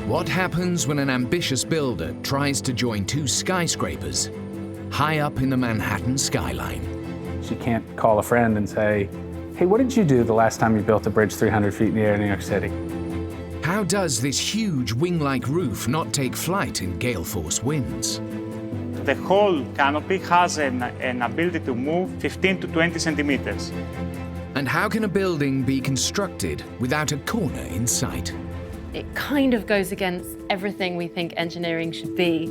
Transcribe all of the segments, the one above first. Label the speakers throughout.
Speaker 1: What happens when an ambitious builder tries to join two skyscrapers high up in the Manhattan skyline?
Speaker 2: You can't call a friend and say, hey, what did you do the last time you built a bridge 300 feet in the air in New York City?
Speaker 1: How does this huge wing-like roof not take flight in gale force winds?
Speaker 3: The whole canopy has an ability to move 15 to 20 centimeters.
Speaker 1: And how can a building be constructed without a corner in sight?
Speaker 4: It kind of goes against everything we think engineering should be.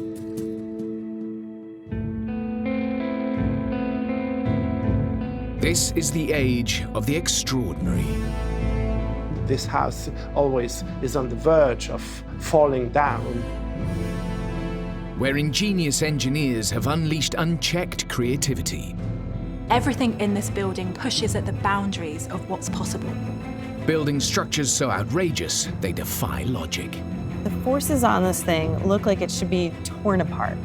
Speaker 1: This is the age of the extraordinary.
Speaker 5: This house always is on the verge of falling down.
Speaker 1: Where ingenious engineers have unleashed unchecked creativity.
Speaker 6: Everything in this building pushes at the boundaries of what's possible.
Speaker 1: Building structures so outrageous, they defy logic.
Speaker 7: The forces on this thing look like it should be torn apart.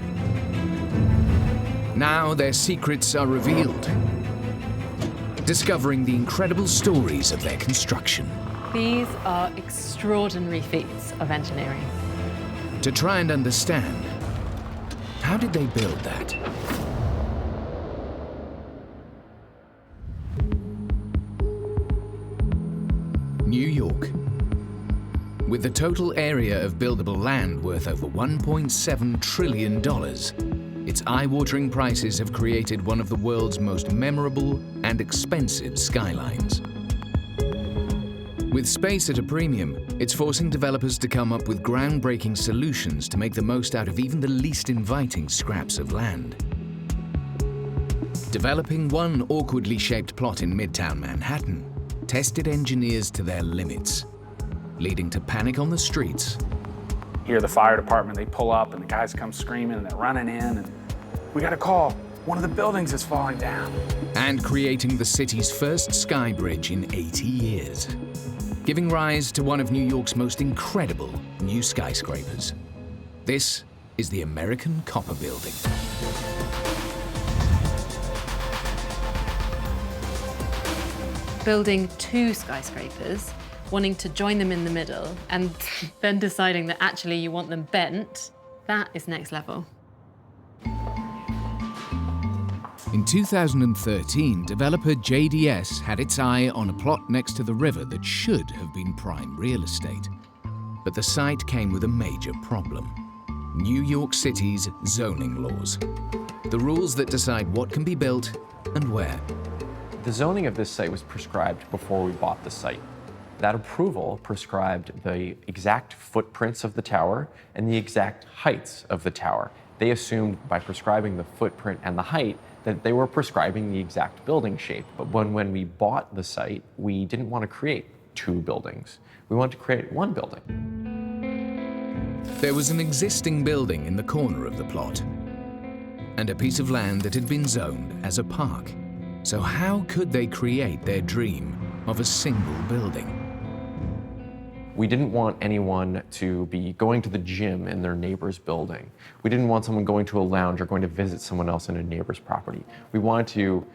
Speaker 1: Now their secrets are revealed, discovering the incredible stories of their construction.
Speaker 4: These are extraordinary feats of engineering.
Speaker 1: To try and understand, how did they build that? New York. With the total area of buildable land worth over $1.7 trillion, its eye-watering prices have created one of the world's most memorable and expensive skylines. With space at a premium, it's forcing developers to come up with groundbreaking solutions to make the most out of even the least inviting scraps of land. Developing one awkwardly shaped plot in Midtown Manhattan tested engineers to their limits, leading to panic on the streets.
Speaker 2: Hear the fire department, they pull up and the guys come screaming and they're running in and we got a call, one of the buildings is falling down.
Speaker 1: And creating the city's first Skybridge in 80 years, giving rise to one of New York's most incredible new skyscrapers. This is the American Copper Building.
Speaker 4: Building two skyscrapers, wanting to join them in the middle, and then deciding that actually you want them bent, that is next level.
Speaker 1: In 2013, developer JDS had its eye on a plot next to the river that should have been prime real estate. But the site came with a major problem: New York City's zoning laws. The rules that decide what can be built and where.
Speaker 8: The zoning of this site was prescribed before we bought the site. That approval prescribed the exact footprints of the tower and the exact heights of the tower. They assumed by prescribing the footprint and the height that they were prescribing the exact building shape. But when we bought the site, we didn't want to create two buildings. We wanted to create one building.
Speaker 1: There was an existing building in the corner of the plot and a piece of land that had been zoned as a park. So how could they create their dream of a single building?
Speaker 8: We didn't want anyone to be going to the gym in their neighbor's building. We didn't want someone going to a lounge or going to visit someone else in a neighbor's property. We wanted to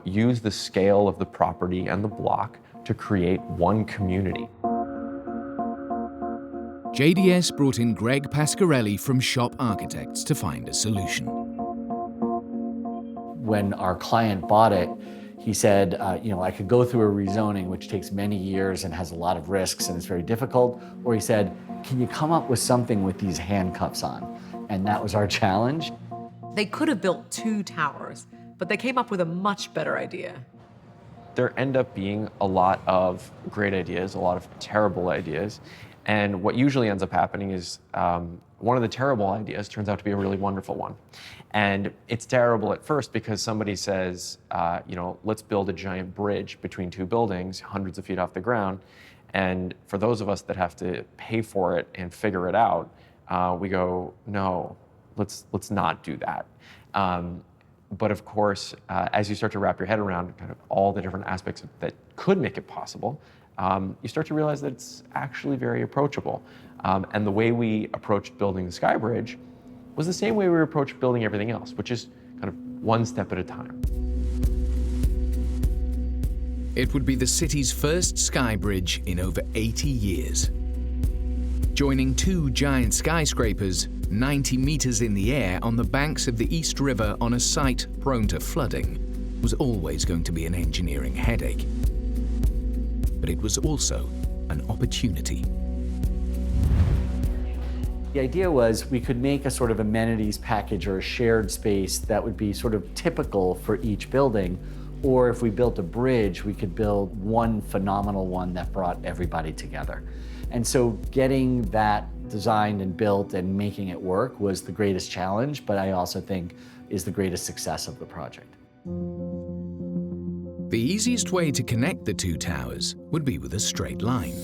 Speaker 8: use the scale of the property and the block to create one community.
Speaker 1: JDS brought in Greg Pasquarelli from Shop Architects to find a solution.
Speaker 9: When our client bought it, he said, I could go through a rezoning, which takes many years and has a lot of risks and it's very difficult. Or he said, can you come up with something with these handcuffs on? And that was our challenge.
Speaker 10: They could have built two towers, but they came up with a much better idea.
Speaker 8: There end up being a lot of great ideas, a lot of terrible ideas. And what usually ends up happening is one of the terrible ideas turns out to be a really wonderful one. And it's terrible at first because somebody says, let's build a giant bridge between two buildings, hundreds of feet off the ground. And for those of us that have to pay for it and figure it out, we go, no, let's not do that. But of course, as you start to wrap your head around kind of all the different aspects that could make it possible, you start to realize that it's actually very approachable. And the way we approached building the Skybridge was the same way we approached building everything else, which is kind of one step at a time.
Speaker 1: It would be the city's first Skybridge in over 80 years. joining two giant skyscrapers 90 meters in the air on the banks of the East River on a site prone to flooding was always going to be an engineering headache. But it was also an opportunity.
Speaker 9: The idea was we could make a sort of amenities package or a shared space that would be sort of typical for each building. Or if we built a bridge, we could build one phenomenal one that brought everybody together. And so getting that designed and built and making it work was the greatest challenge, but I also think is the greatest success of the project.
Speaker 1: The easiest way to connect the two towers would be with a straight line.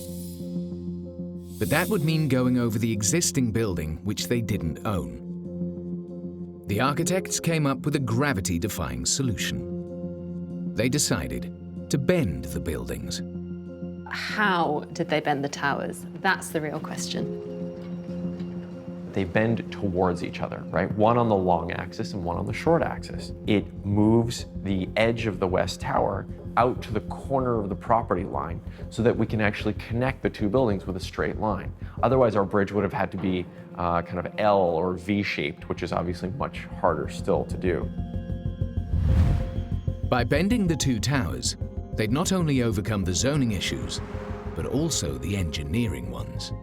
Speaker 1: But that would mean going over the existing building which they didn't own. The architects came up with a gravity-defying solution. They decided to bend the buildings.
Speaker 4: How did they bend the towers? That's the real question.
Speaker 8: They bend towards each other, right? One on the long axis and one on the short axis. It moves the edge of the West Tower out to the corner of the property line so that we can actually connect the two buildings with a straight line. Otherwise, our bridge would have had to be kind of L or V-shaped, which is obviously much harder still to do.
Speaker 1: By bending the two towers, they'd not only overcome the zoning issues, but also the engineering ones.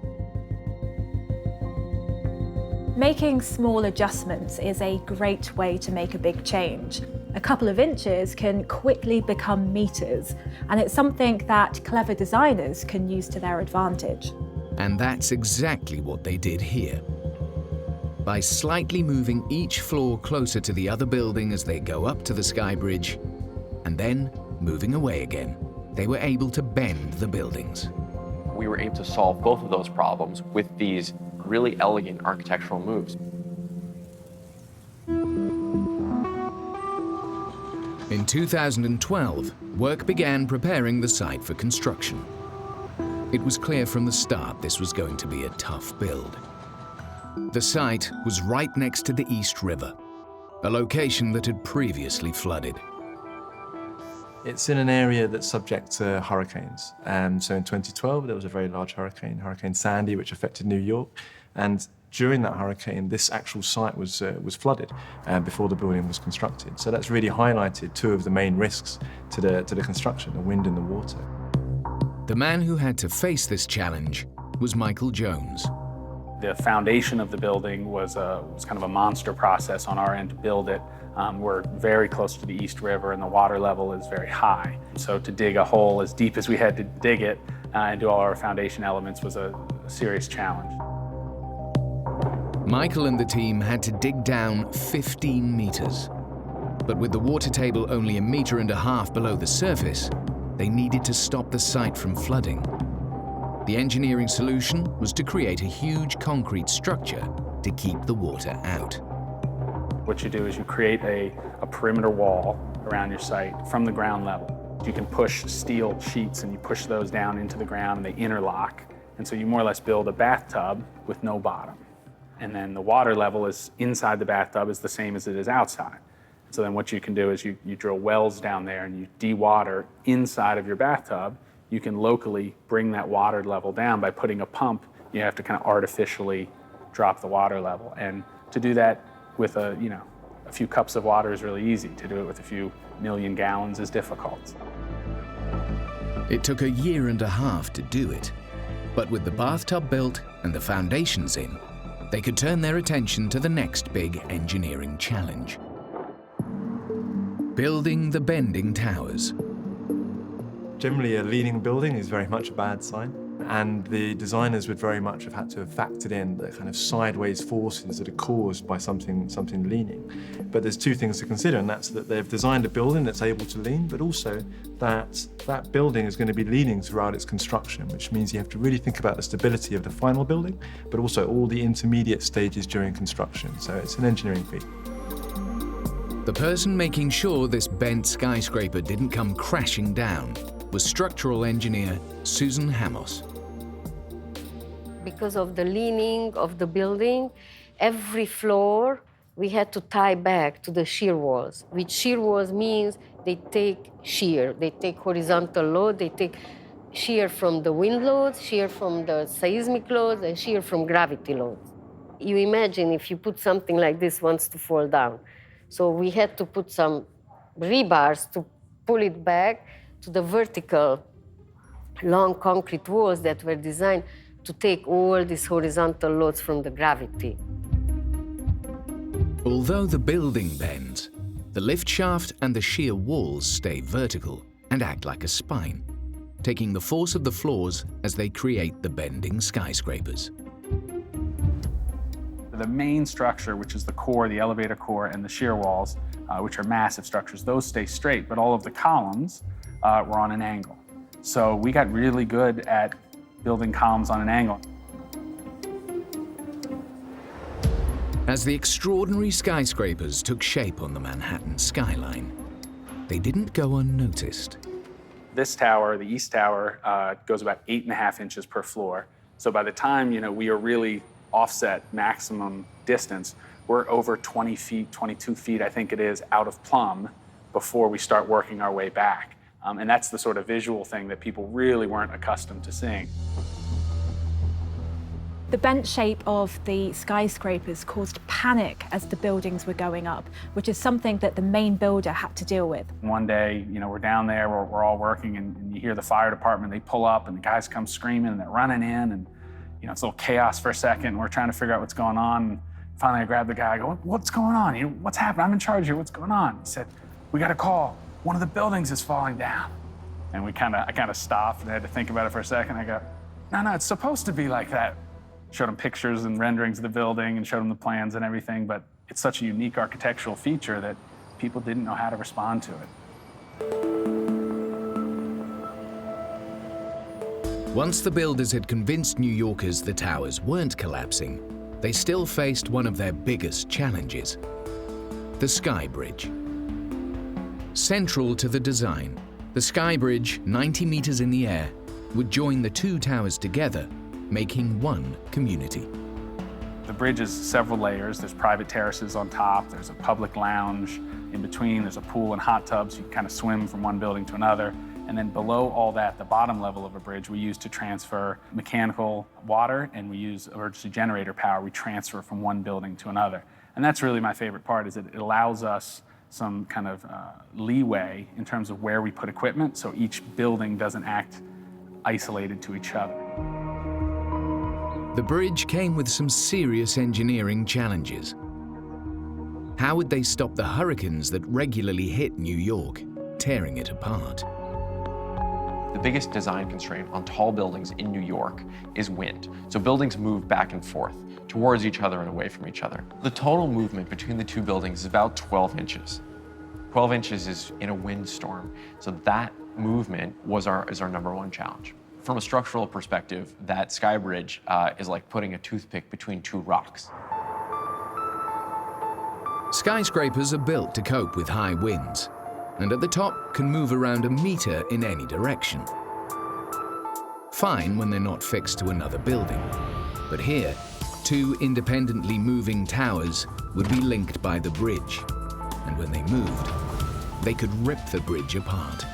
Speaker 6: Making small adjustments is a great way to make a big change. A couple of inches can quickly become meters, and it's something that clever designers can use to their advantage.
Speaker 1: And that's exactly what they did here. By slightly moving each floor closer to the other building as they go up to the Skybridge, and then moving away again, they were able to bend the buildings.
Speaker 8: We were able to solve both of those problems with these really elegant architectural moves.
Speaker 1: In 2012, work began preparing the site for construction. It was clear from the start this was going to be a tough build. The site was right next to the East River, a location that had previously flooded.
Speaker 11: It's in an area that's subject to hurricanes. So in 2012, there was a very large hurricane, Hurricane Sandy, which affected New York. And during that hurricane, this actual site was flooded before the building was constructed. So that's really highlighted two of the main risks to the construction, the wind and the water.
Speaker 1: The man who had to face this challenge was Michael Jones.
Speaker 2: The foundation of the building was kind of a monster process on our end to build it. We're very close to the East River and the water level is very high. So to dig a hole as deep as we had to dig it and do all our foundation elements was a serious challenge.
Speaker 1: Michael and the team had to dig down 15 meters. But with the water table only 1.5 meters below the surface, they needed to stop the site from flooding. The engineering solution was to create a huge concrete structure to keep the water out.
Speaker 2: What you do is you create a perimeter wall around your site from the ground level. You can push steel sheets and you push those down into the ground and they interlock. And so you more or less build a bathtub with no bottom. And then the water level is inside the bathtub is the same as it is outside. So then what you can do is you drill wells down there and you de-water inside of your bathtub. You can locally bring that water level down by putting a pump. You have to kind of artificially drop the water level. And to do that with a few cups of water is really easy. To do it with a few million gallons is difficult.
Speaker 1: It took 1.5 years to do it. But with the bathtub built and the foundations in, they could turn their attention to the next big engineering challenge. Building the bending towers.
Speaker 11: Generally, a leaning building is very much a bad sign. And the designers would very much have had to have factored in the kind of sideways forces that are caused by something leaning. But there's two things to consider, and that's that they've designed a building that's able to lean, but also that that building is going to be leaning throughout its construction, which means you have to really think about the stability of the final building, but also all the intermediate stages during construction. So it's an engineering feat.
Speaker 1: The person making sure this bent skyscraper didn't come crashing down was structural engineer Susan Hamos.
Speaker 12: Because of the leaning of the building, every floor we had to tie back to the shear walls, which shear walls means they take shear, they take horizontal load, they take shear from the wind loads, shear from the seismic loads, and shear from gravity loads. You imagine if you put something like this wants to fall down. So we had to put some rebars to pull it back to the vertical long concrete walls that were designed to take all these horizontal loads from the gravity.
Speaker 1: Although the building bends, the lift shaft and the shear walls stay vertical and act like a spine, taking the force of the floors as they create the bending skyscrapers.
Speaker 2: The main structure, which is the core, the elevator core, and the shear walls, which are massive structures, those stay straight, but all of the columns were on an angle. So we got really good at building columns on an angle.
Speaker 1: As the extraordinary skyscrapers took shape on the Manhattan skyline, they didn't go unnoticed.
Speaker 2: This tower, the East Tower, goes about 8.5 inches per floor. So by the time we are really offset maximum distance, we're over 20 feet, 22 feet, I think it is, out of plumb before we start working our way back. And that's the sort of visual thing that people really weren't accustomed to seeing.
Speaker 6: The bent shape of the skyscrapers caused panic as the buildings were going up, which is something that the main builder had to deal with.
Speaker 2: One day, we're down there, we're all working, and you hear the fire department, they pull up, and the guys come screaming, and they're running in, and it's a little chaos for a second. We're trying to figure out what's going on. And finally, I grab the guy, I go, what's going on? What's happening? I'm in charge here, what's going on? He said, we got a call. One of the buildings is falling down. And I kind of stopped and I had to think about it for a second. I go, no, it's supposed to be like that. Showed him pictures and renderings of the building and showed him the plans and everything, but it's such a unique architectural feature that people didn't know how to respond to it.
Speaker 1: Once the builders had convinced New Yorkers the towers weren't collapsing, they still faced one of their biggest challenges: the Skybridge. Central to the design, the Skybridge, 90 meters in the air, would join the two towers together, making one community.
Speaker 2: The bridge is several layers. There's private terraces on top, there's a public lounge in between, there's a pool and hot tubs, so you can kind of swim from one building to another. And then below all that, the bottom level of a bridge, we use to transfer mechanical water, and we use emergency generator power. We transfer from one building to another. And that's really my favorite part, is that it allows us some kind of leeway in terms of where we put equipment, so each building doesn't act isolated to each other.
Speaker 1: The bridge came with some serious engineering challenges. How would they stop the hurricanes that regularly hit New York, tearing it apart?
Speaker 8: The biggest design constraint on tall buildings in New York is wind. So buildings move back and forth towards each other and away from each other. The total movement between the two buildings is about 12 inches. 12 inches is in a windstorm. So that movement is our number one challenge. From a structural perspective, that Skybridge is like putting a toothpick between two rocks.
Speaker 1: Skyscrapers are built to cope with high winds, and at the top can move around a meter in any direction. Fine when they're not fixed to another building, but here, two independently moving towers would be linked by the bridge, and when they moved, they could rip the bridge apart.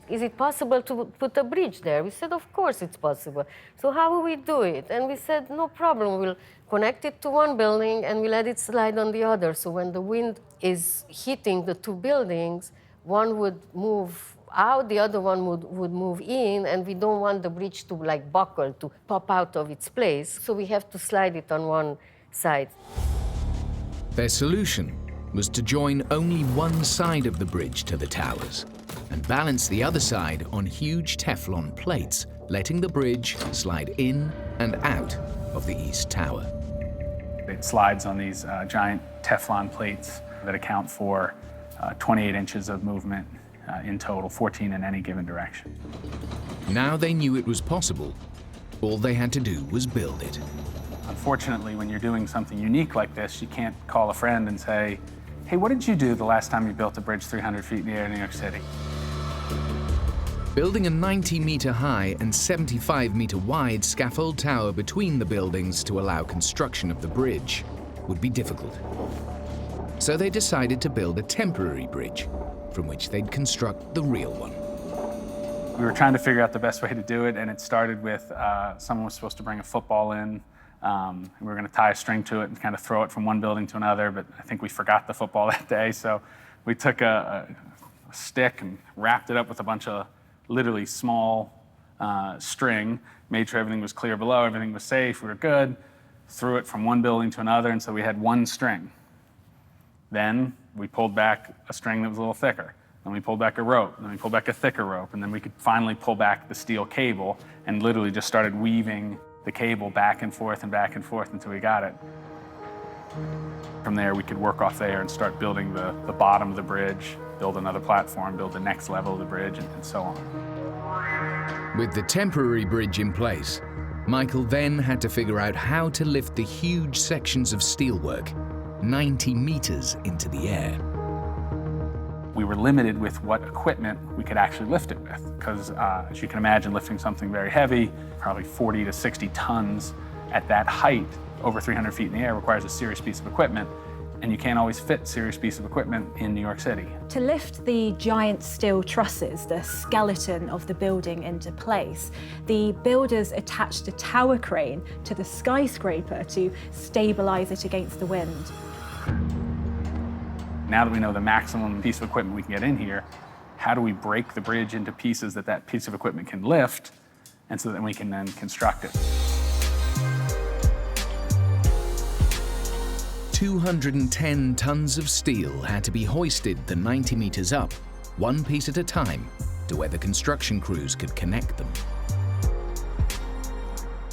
Speaker 12: Is it possible to put a bridge there? We said, of course it's possible. So how will we do it? And we said, no problem. We'll connect it to one building and we let it slide on the other. So when the wind is hitting the two buildings, one would move out, the other one would move in, and we don't want the bridge to buckle, to pop out of its place. So we have to slide it on one side.
Speaker 1: Their solution was to join only one side of the bridge to the towers and balance the other side on huge Teflon plates, letting the bridge slide in and out of the East Tower.
Speaker 2: It slides on these giant Teflon plates that account for 28 inches of movement in total, 14 in any given direction.
Speaker 1: Now they knew it was possible. All they had to do was build it.
Speaker 2: Unfortunately, when you're doing something unique like this, you can't call a friend and say, hey, what did you do the last time you built a bridge 300 feet in the air in New York City?
Speaker 1: Building a 90-meter high and 75-meter wide scaffold tower between the buildings to allow construction of the bridge would be difficult. So they decided to build a temporary bridge from which they'd construct the real one.
Speaker 2: We were trying to figure out the best way to do it, and it started with someone was supposed to bring a football in. We were going to tie a string to it and kind of throw it from one building to another, but I think we forgot the football that day, so we took a stick and wrapped it up with a bunch of literally small string, made sure everything was clear below, everything was safe, we were good, threw it from one building to another, and so we had one string. Then we pulled back a string that was a little thicker. Then we pulled back a rope, then we pulled back a thicker rope, and then we could finally pull back the steel cable and literally just started weaving the cable back and forth until we got it. From there, we could work off there and start building the bottom of the bridge, build another platform, build the next level of the bridge, and so on.
Speaker 1: With the temporary bridge in place, Michael then had to figure out how to lift the huge sections of steelwork 90 meters into the air.
Speaker 2: We were limited with what equipment we could actually lift it with, because as you can imagine, lifting something very heavy, probably 40 to 60 tons at that height, over 300 feet in the air, requires a serious piece of equipment, and you can't always fit serious piece of equipment in New York City.
Speaker 6: To lift the giant steel trusses, the skeleton of the building, into place, the builders attached a tower crane to the skyscraper to stabilize it against the wind.
Speaker 2: Now that we know the maximum piece of equipment we can get in here, how do we break the bridge into pieces that that piece of equipment can lift, and so that we can then construct it?
Speaker 1: 210 tons of steel had to be hoisted the 90 meters up, one piece at a time, to where the construction crews could connect them.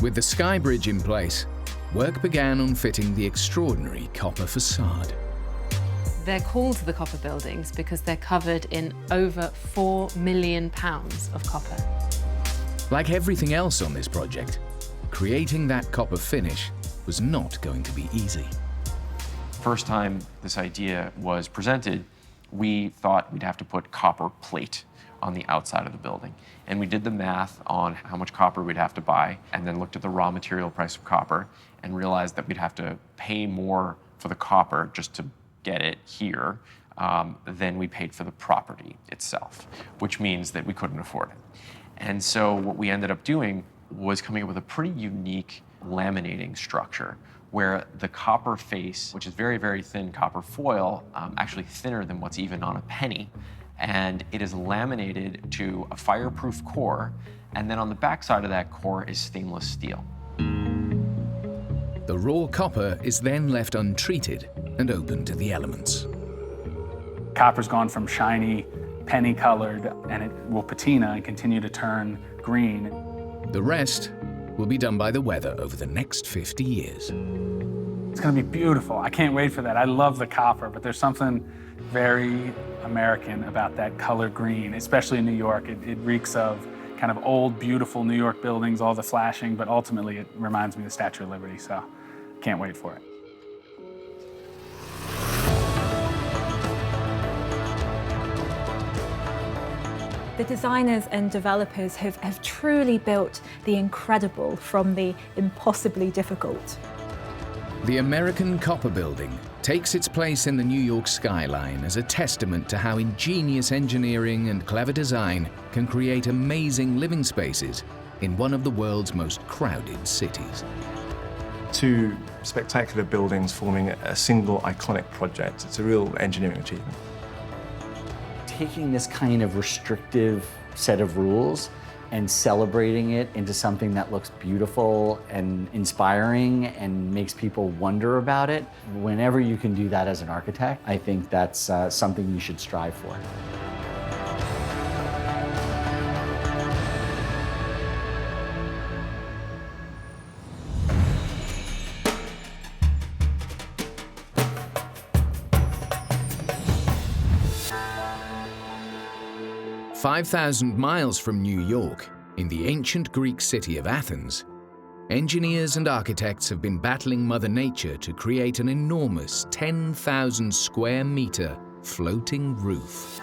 Speaker 1: With the Skybridge in place, work began on fitting the extraordinary copper facade.
Speaker 4: They're called the copper buildings because they're covered in over 4 million pounds of copper.
Speaker 1: Like everything else on this project, creating that copper finish was not going to be easy.
Speaker 8: First time this idea was presented, we thought we'd have to put copper plate on the outside of the building. And we did the math on how much copper we'd have to buy, and then looked at the raw material price of copper and realized that we'd have to pay more for the copper just to get it here than we paid for the property itself, which means that we couldn't afford it. And so what we ended up doing was coming up with a pretty unique laminating structure where the copper face, which is very, very thin copper foil, actually thinner than what's even on a penny, and it is laminated to a fireproof core, and then on the back side of that core is stainless steel.
Speaker 1: The raw copper is then left untreated and open to the elements.
Speaker 2: Copper's gone from shiny, penny-colored, and it will patina and continue to turn green.
Speaker 1: The rest will be done by the weather over the next 50 years.
Speaker 2: It's gonna be beautiful. I can't wait for that. I love the copper, but there's something very American about that color green, especially in New York. It reeks of kind of old, beautiful New York buildings, all the flashing, but ultimately it reminds me of the Statue of Liberty, so can't wait for it.
Speaker 6: The designers and developers have truly built the incredible from the impossibly difficult.
Speaker 1: The American Copper Building takes its place in the New York skyline as a testament to how ingenious engineering and clever design can create amazing living spaces in one of the world's most crowded cities.
Speaker 11: Two spectacular buildings forming a single iconic project. It's a real engineering achievement.
Speaker 9: Taking this kind of restrictive set of rules and celebrating it into something that looks beautiful and inspiring and makes people wonder about it. Whenever you can do that as an architect, I think that's something you should strive for.
Speaker 1: "5,000 miles from New York, in the ancient Greek city of Athens, engineers and architects have been battling Mother Nature to create an enormous 10,000 square meter floating roof.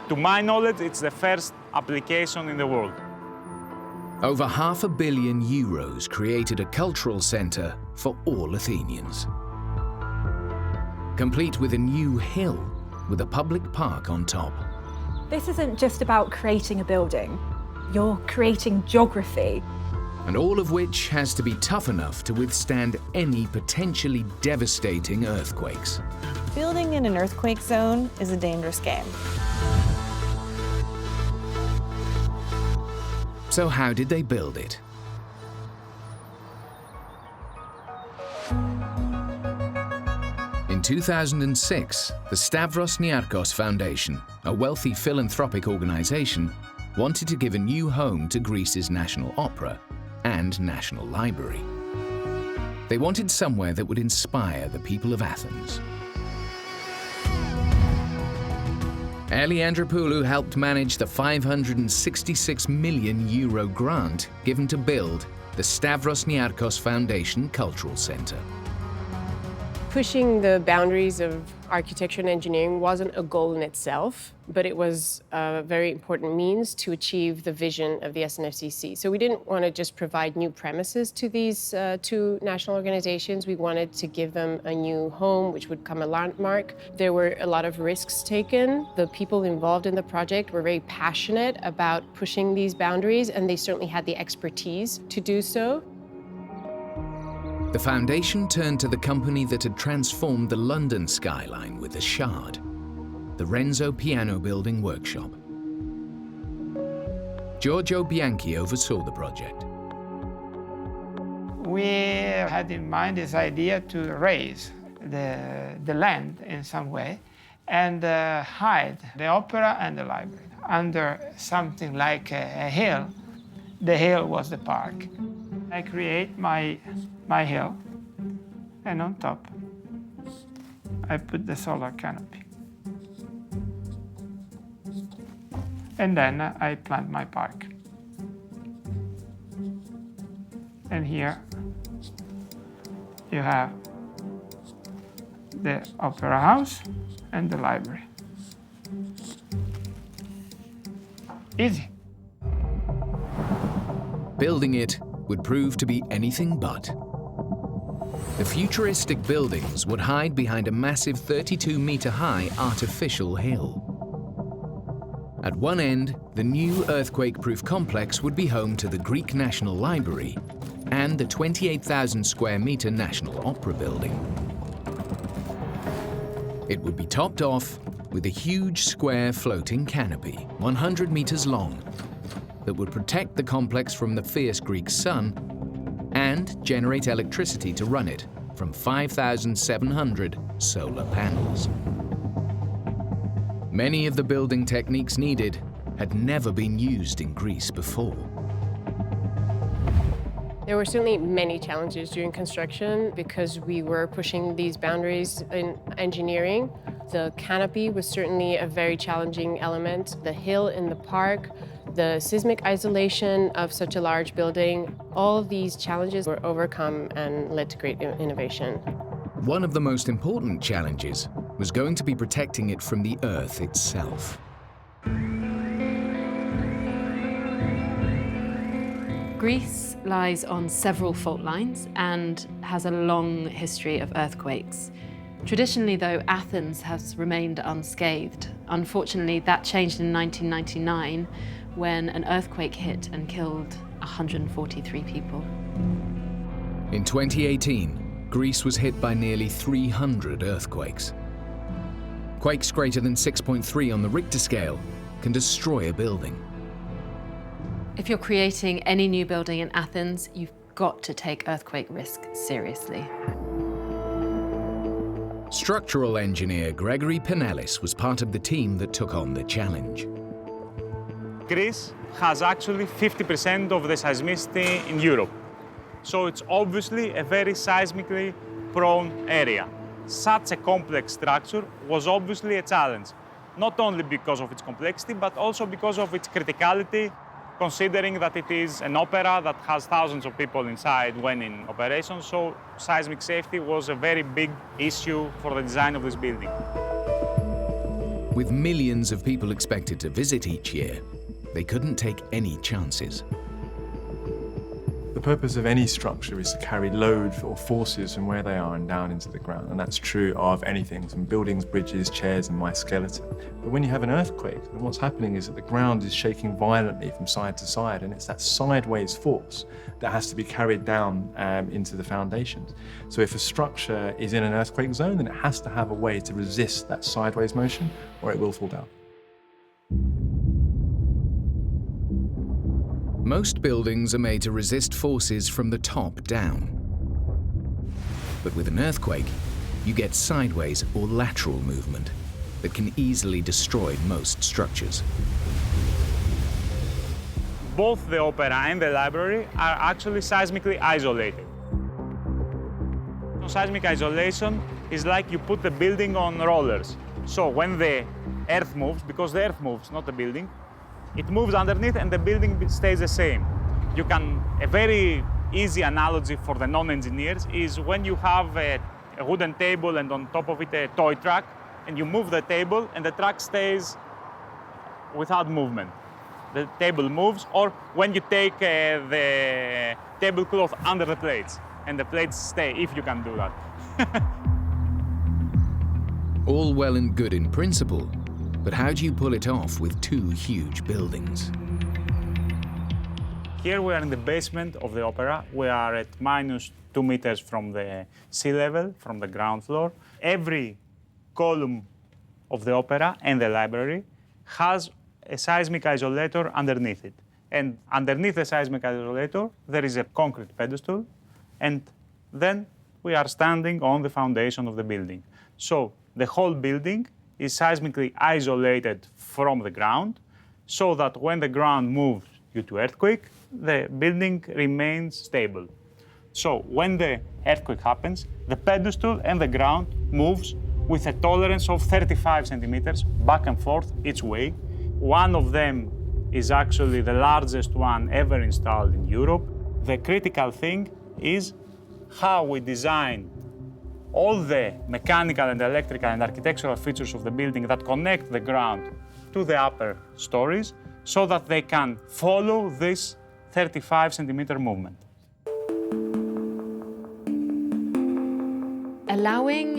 Speaker 3: To my knowledge, it's the first application in the world.
Speaker 1: Over €500 million created a cultural center for all Athenians. Complete with a new hill with a public park on top.
Speaker 6: This isn't just about creating a building. You're creating geography.
Speaker 1: And all of which has to be tough enough to withstand any potentially devastating earthquakes.
Speaker 7: Building in an earthquake zone is a dangerous game.
Speaker 1: So how did they build it? In 2006, the Stavros Niarchos Foundation, a wealthy philanthropic organization, wanted to give a new home to Greece's National Opera and National Library. They wanted somewhere that would inspire the people of Athens. Eli Andropoulou helped manage the €566 million grant given to build the Stavros Niarchos Foundation Cultural Centre.
Speaker 13: Pushing the boundaries of architecture and engineering wasn't a goal in itself, but it was a very important means to achieve the vision of the SNFCC. So we didn't want to just provide new premises to these two national organizations. We wanted to give them a new home, which would become a landmark. There were a lot of risks taken. The people involved in the project were very passionate about pushing these boundaries, and they certainly had the expertise to do so.
Speaker 1: The foundation turned to the company that had transformed the London skyline with the Shard, the Renzo Piano Building Workshop. Giorgio Bianchi oversaw the project.
Speaker 14: We had in mind this idea to raise the land in some way and hide the opera and the library under something like a hill. The hill was the park. I create my hill, and on top, I put the solar canopy. And then I plant my park. And here you have the opera house and the library. Easy.
Speaker 1: Building it would prove to be anything but. The futuristic buildings would hide behind a massive 32-meter-high artificial hill. At one end, the new earthquake-proof complex would be home to the Greek National Library and the 28,000-square-meter National Opera building. It would be topped off with a huge square floating canopy, 100 meters long, that would protect the complex from the fierce Greek sun and generate electricity to run it from 5,700 solar panels. Many of the building techniques needed had never been used in Greece before.
Speaker 13: There were certainly many challenges during construction because we were pushing these boundaries in engineering. The canopy was certainly a very challenging element. The hill in the park, the seismic isolation of such a large building, all of these challenges were overcome and led to great innovation.
Speaker 1: One of the most important challenges was going to be protecting it from the Earth itself.
Speaker 4: Greece lies on several fault lines and has a long history of earthquakes. Traditionally, though, Athens has remained unscathed. Unfortunately, that changed in 1999 when an earthquake hit and killed 143 people.
Speaker 1: In 2018, Greece was hit by nearly 300 earthquakes. Quakes greater than 6.3 on the Richter scale can destroy a building.
Speaker 4: If you're creating any new building in Athens, you've got to take earthquake risk seriously.
Speaker 1: Structural engineer Gregory Pinellis was part of the team that took on the challenge.
Speaker 3: Greece has actually 50% of the seismicity in Europe. So it's obviously a very seismically prone area. Such a complex structure was obviously a challenge, not only because of its complexity, but also because of its criticality, considering that it is an opera that has thousands of people inside when in operation. So seismic safety was a very big issue for the design of this building.
Speaker 1: With millions of people expected to visit each year, they couldn't take any chances.
Speaker 11: The purpose of any structure is to carry load or forces from where they are and down into the ground, and that's true of anything, from buildings, bridges, chairs, and my skeleton. But when you have an earthquake, then what's happening is that the ground is shaking violently from side to side, and it's that sideways force that has to be carried down into the foundations. So if a structure is in an earthquake zone, then it has to have a way to resist that sideways motion, or it will fall down.
Speaker 1: Most buildings are made to resist forces from the top down. But with an earthquake, you get sideways or lateral movement that can easily destroy most structures.
Speaker 3: Both the opera and the library are actually seismically isolated. Seismic isolation is like you put the building on rollers. So when the earth moves, because the earth moves, not the building, it moves underneath and the building stays the same. A very easy analogy for the non-engineers is when you have a wooden table and on top of it a toy truck, and you move the table and the truck stays without movement. The table moves, or when you take the tablecloth under the plates and the plates stay, if you can do that.
Speaker 1: All well and good in principle, but how do you pull it off with two huge buildings?
Speaker 3: Here we are in the basement of the opera. We are at -2 meters from the sea level, from the ground floor. Every column of the opera and the library has a seismic isolator underneath it. And underneath the seismic isolator, there is a concrete pedestal, and then we are standing on the foundation of the building. So the whole building is seismically isolated from the ground, so that when the ground moves due to earthquake, the building remains stable. So when the earthquake happens, the pedestal and the ground moves with a tolerance of 35 centimeters back and forth each way. One of them is actually the largest one ever installed in Europe. The critical thing is how we design all the mechanical and electrical and architectural features of the building that connect the ground to the upper stories so that they can follow this 35 centimeter movement.
Speaker 4: Allowing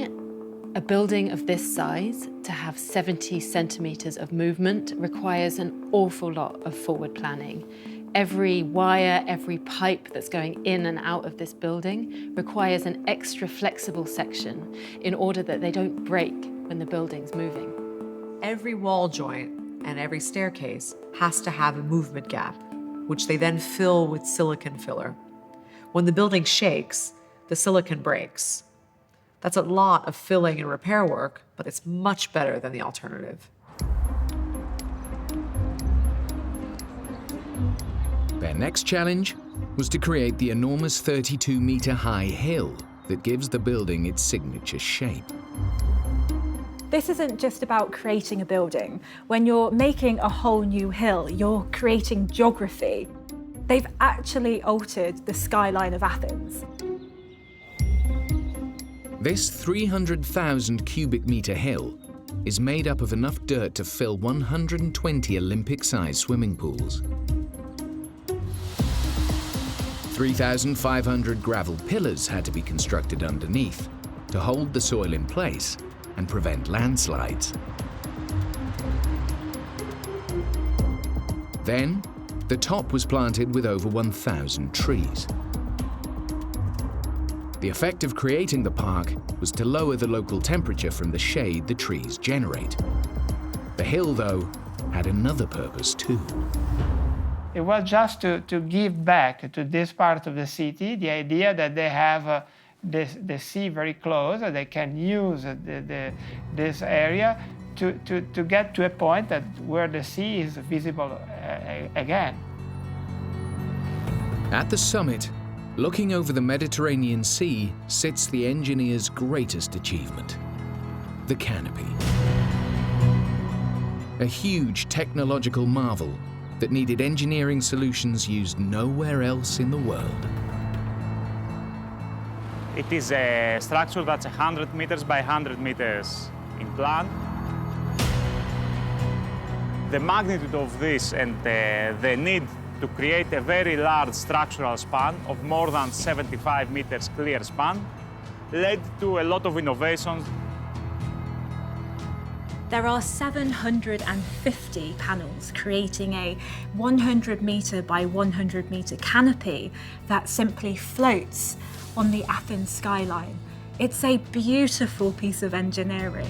Speaker 4: a building of this size to have 70 centimeters of movement requires an awful lot of forward planning. Every wire, every pipe that's going in and out of this building requires an extra flexible section in order that they don't break when the building's moving.
Speaker 10: Every wall joint and every staircase has to have a movement gap, which they then fill with silicon filler. When the building shakes, the silicon breaks. That's a lot of filling and repair work, but it's much better than the alternative.
Speaker 1: Their next challenge was to create the enormous 32-meter high hill that gives the building its signature shape.
Speaker 6: This isn't just about creating a building. When you're making a whole new hill, you're creating geography. They've actually altered the skyline of Athens.
Speaker 1: This 300,000 cubic meter hill is made up of enough dirt to fill 120 Olympic-sized swimming pools. 3,500 gravel pillars had to be constructed underneath to hold the soil in place and prevent landslides. Then, the top was planted with over 1,000 trees. The effect of creating the park was to lower the local temperature from the shade the trees generate. The hill, though, had another purpose too.
Speaker 14: It was just to give back to this part of the city the idea that they have the sea very close, and they can use this area to get to a point that where the sea is visible again.
Speaker 1: At the summit, looking over the Mediterranean Sea, sits the engineer's greatest achievement, the Canopy. A huge technological marvel that needed engineering solutions used nowhere else in the world.
Speaker 3: It is a structure that's 100 meters by 100 meters in plan. The magnitude of this and the need to create a very large structural span of more than 75 meters clear span led to a lot of innovations.
Speaker 6: There are 750 panels creating a 100 metre by 100 metre canopy that simply floats on the Athens skyline. It's a beautiful piece of engineering.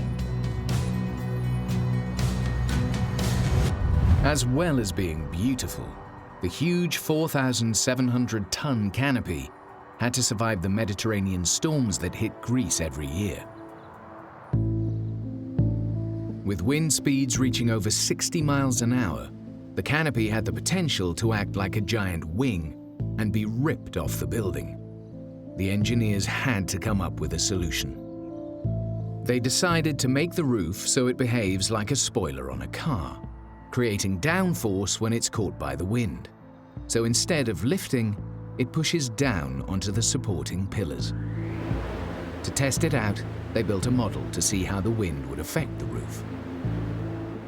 Speaker 1: As well as being beautiful, the huge 4,700-ton canopy had to survive the Mediterranean storms that hit Greece every year. With wind speeds reaching over 60 miles an hour, the canopy had the potential to act like a giant wing and be ripped off the building. The engineers had to come up with a solution. They decided to make the roof so it behaves like a spoiler on a car, creating downforce when it's caught by the wind. So instead of lifting, it pushes down onto the supporting pillars. To test it out, they built a model to see how the wind would affect the roof.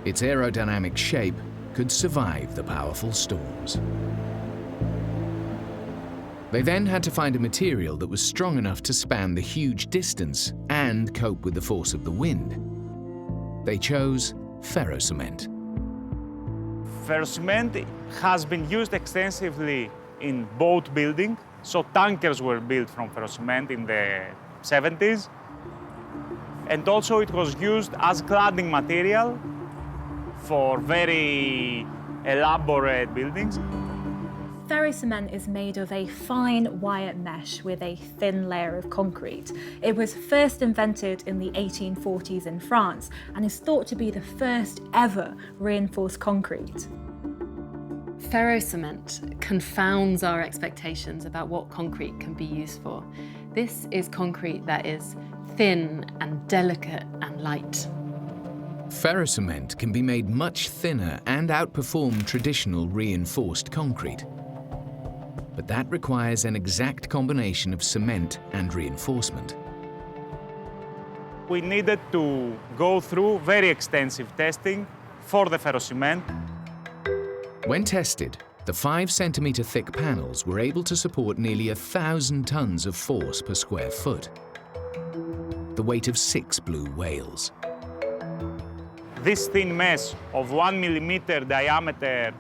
Speaker 1: Its aerodynamic shape could survive the powerful storms. They then had to find a material that was strong enough to span the huge distance and cope with the force of the wind. They chose ferrocement.
Speaker 3: Ferrocement has been used extensively in boat building, so tankers were built from ferrocement in the 70s. And also it was used as cladding material for very elaborate buildings.
Speaker 6: Ferrocement is made of a fine wire mesh with a thin layer of concrete. It was first invented in the 1840s in France and is thought to be the first ever reinforced concrete.
Speaker 4: Ferrocement confounds our expectations about what concrete can be used for. This is concrete that is thin and delicate and light.
Speaker 1: Ferrocement can be made much thinner and outperform traditional reinforced concrete. But that requires an exact combination of cement and reinforcement.
Speaker 3: We needed to go through very extensive testing for the ferrocement.
Speaker 1: When tested, the 5-centimeter thick panels were able to support nearly 1,000 tons of force per square foot, the weight of 6 blue whales.
Speaker 3: This thin mesh of 1 millimeter diameter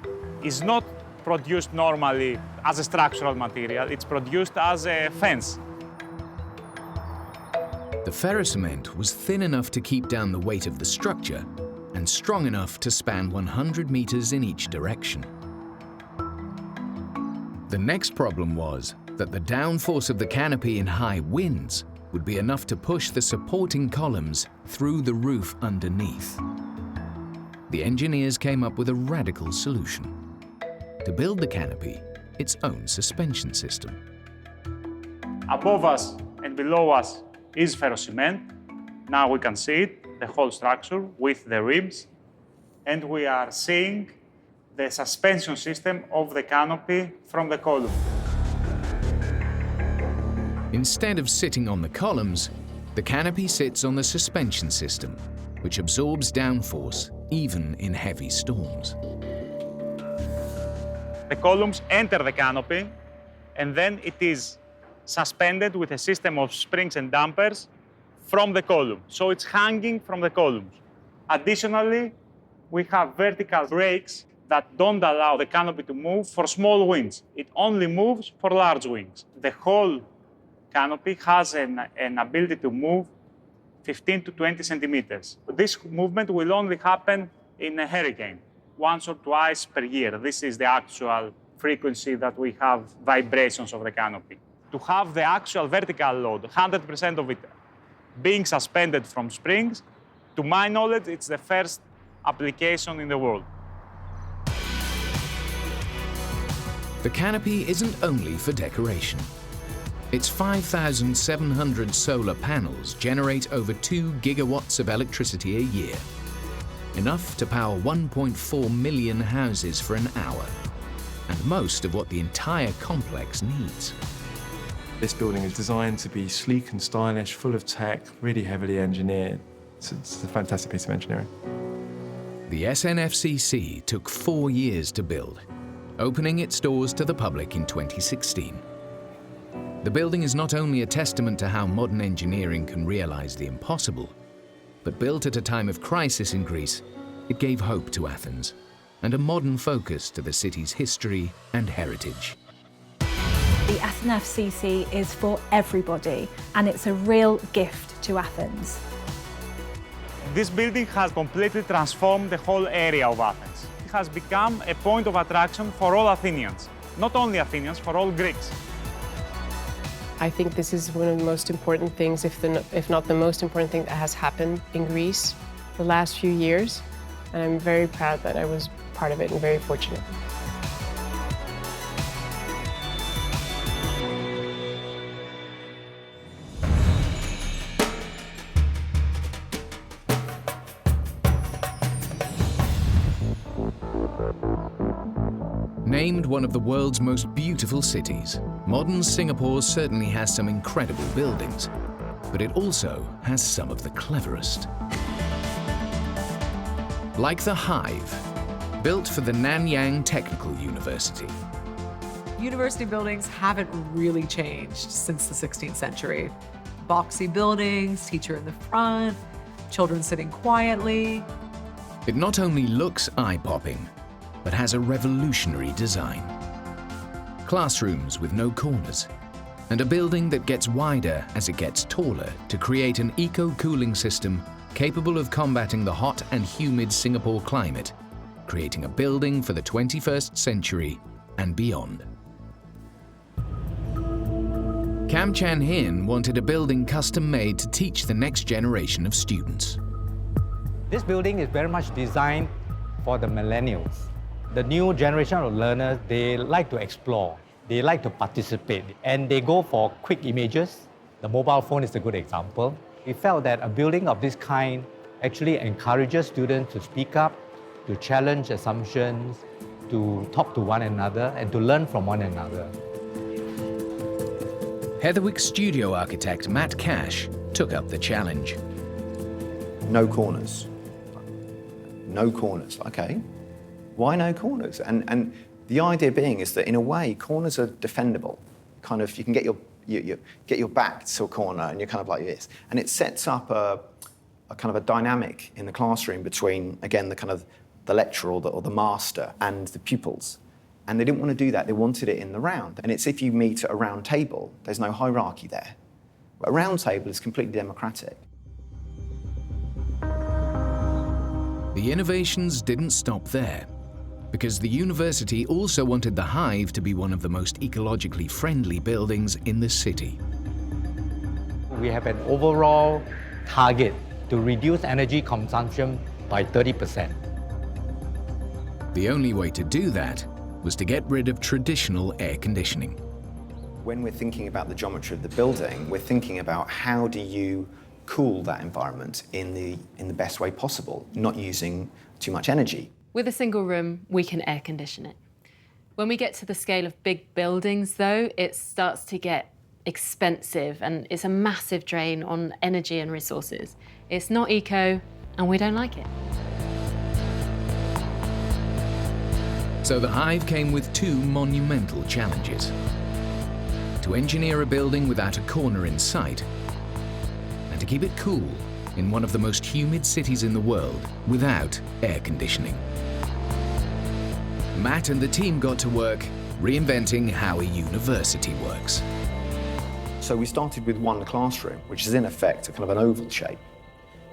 Speaker 3: is not produced normally as a structural material, it's produced as a fence.
Speaker 1: The ferrocement was thin enough to keep down the weight of the structure and strong enough to span 100 meters in each direction. The next problem was that the downforce of the canopy in high winds would be enough to push the supporting columns through the roof underneath. The engineers came up with a radical solution: to build the canopy its own suspension system.
Speaker 3: Above us and below us is ferrocement. Now we can see it, the whole structure with the ribs, and we are seeing the suspension system of the canopy from the column.
Speaker 1: Instead of sitting on the columns, the canopy sits on the suspension system, which absorbs downforce even in heavy storms.
Speaker 3: The columns enter the canopy, and then it is suspended with a system of springs and dampers from the column. So it's hanging from the columns. Additionally, we have vertical brakes that don't allow the canopy to move for small winds. It only moves for large winds. The whole canopy has an ability to move 15 to 20 centimeters. This movement will only happen in a hurricane, once or twice per year. This is the actual frequency that we have vibrations of the canopy. To have the actual vertical load, 100% of it being suspended from springs, to my knowledge, it's the first application in the world.
Speaker 1: The canopy isn't only for decoration. Its 5,700 solar panels generate over 2 gigawatts of electricity a year, enough to power 1.4 million houses for an hour, and most of what the entire complex needs.
Speaker 11: This building is designed to be sleek and stylish, full of tech, really heavily engineered. It's a fantastic piece of engineering.
Speaker 1: The SNFCC took 4 years to build. opening its doors to the public in 2016. The building is not only a testament to how modern engineering can realize the impossible, but built at a time of crisis in Greece, it gave hope to Athens and a modern focus to the city's history and heritage.
Speaker 6: The SNFCC is for everybody, and it's a real gift to Athens.
Speaker 3: This building has completely transformed the whole area of Athens. It has become a point of attraction for all Athenians. Not only Athenians, for all Greeks.
Speaker 13: I think this is one of the most important things, if not the most important thing that has happened in Greece the last few years. And I'm very proud that I was part of it and very fortunate.
Speaker 1: Named one of the world's most beautiful cities, modern Singapore certainly has some incredible buildings, but it also has some of the cleverest. Like the Hive, built for the Nanyang Technical University.
Speaker 10: University buildings haven't really changed since the 16th century. Boxy buildings, teacher in the front, children sitting quietly.
Speaker 1: It not only looks eye-popping, but has a revolutionary design. Classrooms with no corners, and a building that gets wider as it gets taller to create an eco-cooling system capable of combating the hot and humid Singapore climate, creating a building for the 21st century and beyond. Kam Chan Hin wanted a building custom-made to teach the next generation of students.
Speaker 15: This building is very much designed for the millennials. The new generation of learners, they like to explore, they like to participate, and they go for quick images. The mobile phone is a good example. We felt that a building of this kind actually encourages students to speak up, to challenge assumptions, to talk to one another, and to learn from one another.
Speaker 1: Heatherwick studio architect Matt Cash took up the challenge.
Speaker 16: No corners. No corners. Okay. Why no corners? And the idea being is that in a way, corners are defendable. Kind of, you can get your back to a corner and you're kind of like this. And it sets up a kind of a dynamic in the classroom between, again, the kind of the lecturer or the master and the pupils. And they didn't want to do that. They wanted it in the round. And it's if you meet at a round table, there's no hierarchy there. But a round table is completely democratic.
Speaker 1: The innovations didn't stop there, because the university also wanted the Hive to be one of the most ecologically friendly buildings in the city.
Speaker 15: We have an overall target to reduce energy consumption by 30%.
Speaker 1: The only way to do that was to get rid of traditional air conditioning.
Speaker 16: When we're thinking about the geometry of the building, we're thinking about how do you cool that environment in the best way possible, not using too much energy.
Speaker 4: With a single room, we can air condition it. When we get to the scale of big buildings, though, it starts to get expensive and it's a massive drain on energy and resources. It's not eco, and we don't like it.
Speaker 1: So the Hive came with two monumental challenges: to engineer a building without a corner in sight, and to keep it cool in one of the most humid cities in the world without air conditioning. Matt and the team got to work reinventing how a university works.
Speaker 16: So we started with one classroom, which is in effect a kind of an oval shape.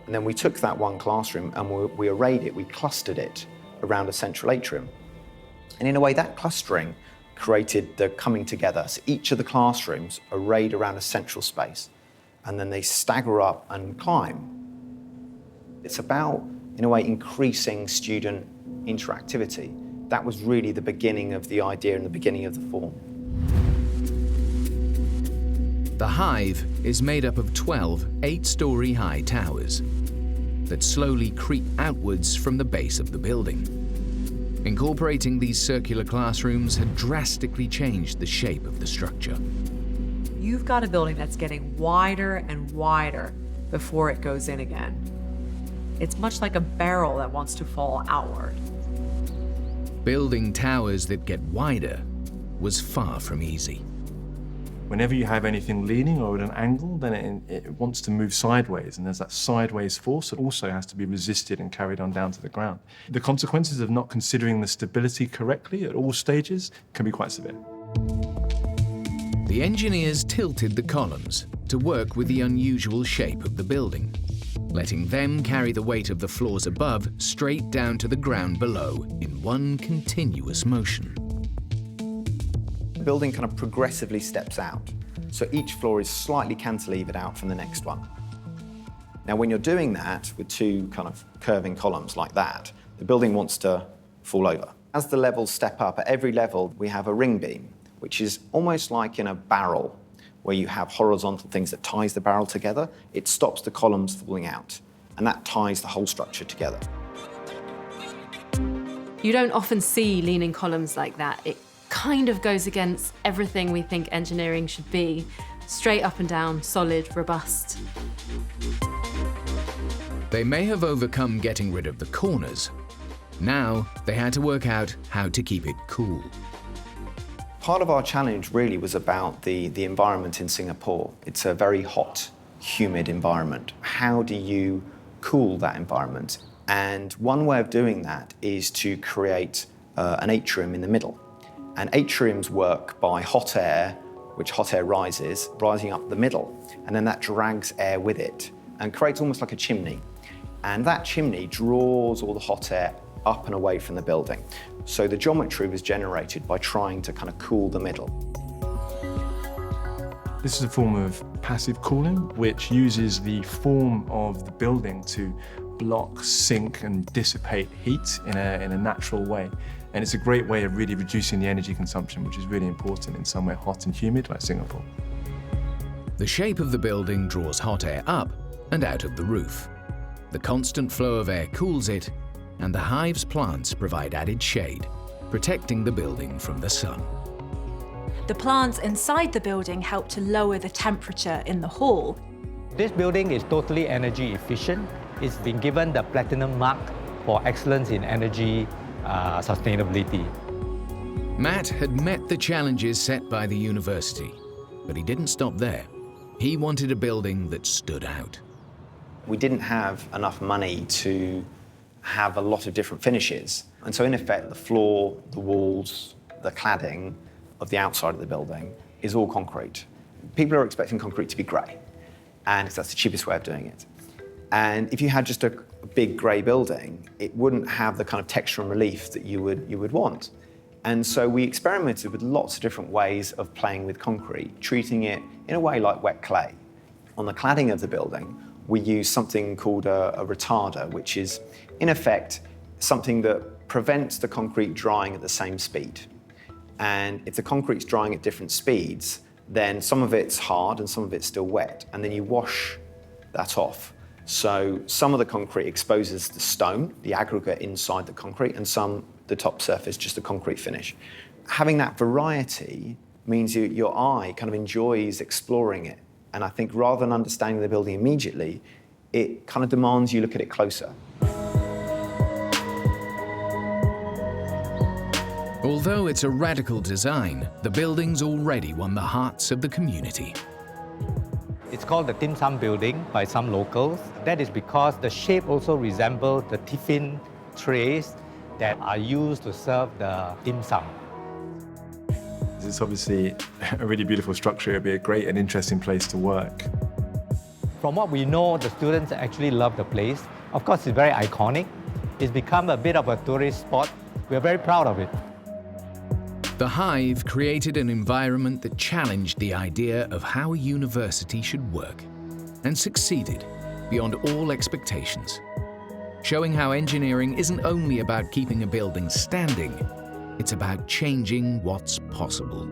Speaker 16: And then we took that one classroom and we arrayed it, we clustered it around a central atrium. And in a way, that clustering created the coming together. So each of the classrooms arrayed around a central space, and then they stagger up and climb. It's about, in a way, increasing student interactivity. That was really the beginning of the idea and the beginning of the form.
Speaker 1: The Hive is made up of 12 8-story high towers that slowly creep outwards from the base of the building. Incorporating these circular classrooms had drastically changed the shape of the structure.
Speaker 10: You've got a building that's getting wider and wider before it goes in again. It's much like a barrel that wants to fall outward.
Speaker 1: building towers that get wider was far from easy.
Speaker 11: Whenever you have anything leaning or at an angle, then it wants to move sideways, and there's that sideways force that also has to be resisted and carried on down to the ground. The consequences of not considering the stability correctly at all stages can be quite severe.
Speaker 1: The engineers tilted the columns to work with the unusual shape of the building, letting them carry the weight of the floors above straight down to the ground below in one continuous motion.
Speaker 16: The building kind of progressively steps out, so each floor is slightly cantilevered out from the next one. Now, when you're doing that with two kind of curving columns like that, the building wants to fall over. As the levels step up, at every level we have a ring beam, which is almost like in a barrel, where you have horizontal things that ties the barrel together. It stops the columns falling out, and that ties the whole structure together.
Speaker 4: You don't often see leaning columns like that. It kind of goes against everything we think engineering should be. Straight up and down, solid, robust.
Speaker 1: They may have overcome getting rid of the corners. Now they had to work out how to keep it cool.
Speaker 16: Part of our challenge really was about the environment in Singapore. It's a very hot, humid environment. How do you cool that environment? And one way of doing that is to create an atrium in the middle. And atriums work by hot air, which hot air rises, rising up the middle, and then that drags air with it and creates almost like a chimney. And that chimney draws all the hot air up and away from the building. So the geometry was generated by trying to kind of cool the middle.
Speaker 11: This is a form of passive cooling, which uses the form of the building to block, sink, and dissipate heat in a natural way. And it's a great way of really reducing the energy consumption, which is really important in somewhere hot and humid like Singapore.
Speaker 1: The shape of the building draws hot air up and out of the roof. The constant flow of air cools it, and the Hive's plants provide added shade, protecting the building from the sun.
Speaker 6: The plants inside the building help to lower the temperature in the hall.
Speaker 15: This building is totally energy efficient. It's been given the Platinum Mark for excellence in energy sustainability.
Speaker 1: Matt had met the challenges set by the university, but he didn't stop there. He wanted a building that stood out.
Speaker 16: We didn't have enough money to have a lot of different finishes. And so in effect, the floor, the walls, the cladding of the outside of the building is all concrete. People are expecting concrete to be grey, and that's the cheapest way of doing it. And if you had just a big grey building, it wouldn't have the kind of texture and relief that you would want. And so we experimented with lots of different ways of playing with concrete, treating it in a way like wet clay. On the cladding of the building, we use something called a retarder, which is, in effect, something that prevents the concrete drying at the same speed. And if the concrete's drying at different speeds, then some of it's hard and some of it's still wet, and then you wash that off. So some of the concrete exposes the stone, the aggregate inside the concrete, and some, the top surface, just a concrete finish. Having that variety means your eye kind of enjoys exploring it. And I think rather than understanding the building immediately, it kind of demands you look at it closer.
Speaker 1: Although it's a radical design, the building's already won the hearts of the community.
Speaker 15: It's called the Dim Sum building by some locals. That is because the shape also resembles the tiffin trays that are used to serve the dim sum.
Speaker 11: It's obviously a really beautiful structure. It'd be a great and interesting place to work.
Speaker 15: From what we know, the students actually love the place. Of course, it's very iconic. It's become a bit of a tourist spot. We're very proud of it.
Speaker 1: The Hive created an environment that challenged the idea of how a university should work, and succeeded beyond all expectations, showing how engineering isn't only about keeping a building standing, it's about changing what's possible.